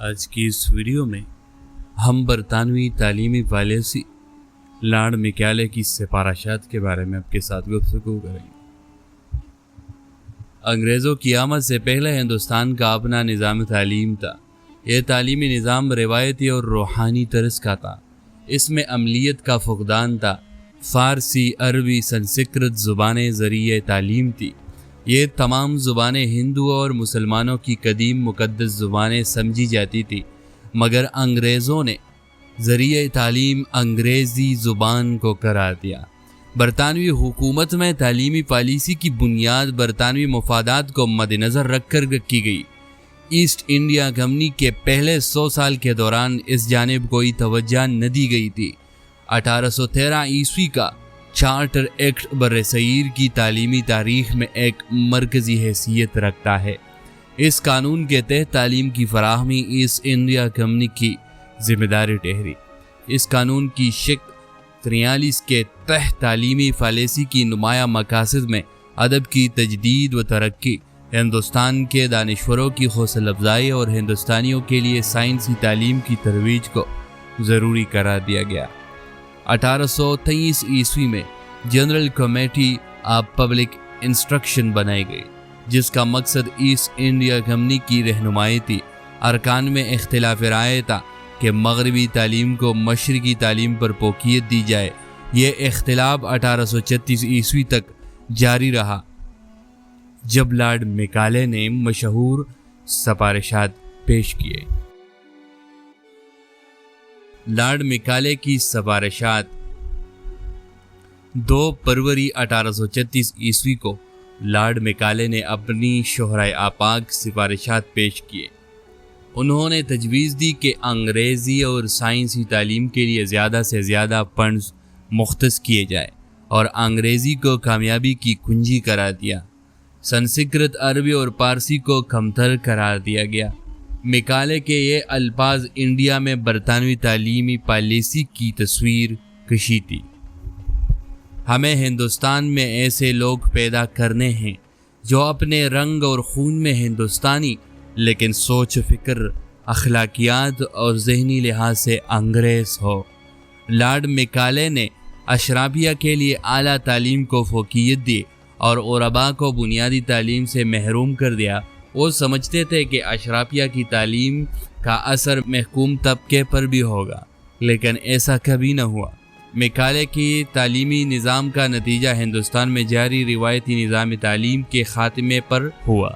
آج کی اس ویڈیو میں ہم برطانوی تعلیمی پالیسی لارڈ میکالے کی سفارشات کے بارے میں آپ کے ساتھ گفتگو کریں گے۔ انگریزوں کی آمد سے پہلے ہندوستان کا اپنا نظام تعلیم تھا۔ یہ تعلیمی نظام روایتی اور روحانی طرز کا تھا۔ اس میں عملیت کا فقدان تھا۔ فارسی، عربی، سنسکرت زبانیں ذریعہ تعلیم تھی۔ یہ تمام زبانیں ہندو اور مسلمانوں کی قدیم مقدس زبانیں سمجھی جاتی تھی، مگر انگریزوں نے ذریعہ تعلیم انگریزی زبان کو قرار دیا۔ برطانوی حکومت میں تعلیمی پالیسی کی بنیاد برطانوی مفادات کو مد نظر رکھ کر رکھی گئی۔ ایسٹ انڈیا کمپنی کے پہلے 100 سال کے دوران اس جانب کوئی توجہ نہ دی گئی تھی۔ 1813 عیسوی کا چارٹر ایکٹ برصغیر کی تعلیمی تاریخ میں ایک مرکزی حیثیت رکھتا ہے۔ اس قانون کے تحت تعلیم کی فراہمی ایسٹ انڈیا کمپنی کی ذمہ داری ٹھہری۔ اس قانون کی شکل 43 کے تحت تعلیمی پالیسی کی نمایاں مقاصد میں ادب کی تجدید و ترقی، ہندوستان کے دانشوروں کی حوصلہ افزائی اور ہندوستانیوں کے لیے سائنسی تعلیم کی ترویج کو ضروری قرار دیا گیا۔ 1823 عیسوی میں general committee of public instruction بنائی گئی، جس کا مقصد ایسٹ انڈیا کمپنی کی رہنمائی تھی۔ ارکان میں اختلاف رائے تھا کہ مغربی تعلیم کو مشرقی تعلیم پر فوقیت دی جائے۔ یہ اختلاف 1836 عیسوی تک جاری رہا، جب لارڈ میکالے نے مشہور سفارشات پیش کیے۔ لارڈ میکالے کی سفارشات 2 فروری 1836 عیسوی کو لارڈ میکالے نے اپنی شہرائے آفاق سفارشات پیش کیے۔ انہوں نے تجویز دی کہ انگریزی اور سائنسی تعلیم کے لیے زیادہ سے زیادہ فنڈز مختص کیے جائے اور انگریزی کو کامیابی کی کنجی قرار دیا۔ سنسکرت، عربی اور فارسی کو کمتر قرار دیا گیا۔ میکالے کے یہ الفاظ انڈیا میں برطانوی تعلیمی پالیسی کی تصویر کشی تھی۔ ہمیں ہندوستان میں ایسے لوگ پیدا کرنے ہیں جو اپنے رنگ اور خون میں ہندوستانی لیکن سوچ و فکر، اخلاقیات اور ذہنی لحاظ سے انگریز ہو۔ لارڈ میکالے نے اشرافیہ کے لیے اعلیٰ تعلیم کو فوقیت دی اور غربا کو بنیادی تعلیم سے محروم کر دیا۔ وہ سمجھتے تھے کہ اشرافیہ کی تعلیم کا اثر محکوم طبقے پر بھی ہوگا، لیکن ایسا کبھی نہ ہوا۔ میکالے کی تعلیمی نظام کا نتیجہ ہندوستان میں جاری روایتی نظام تعلیم کے خاتمے پر ہوا۔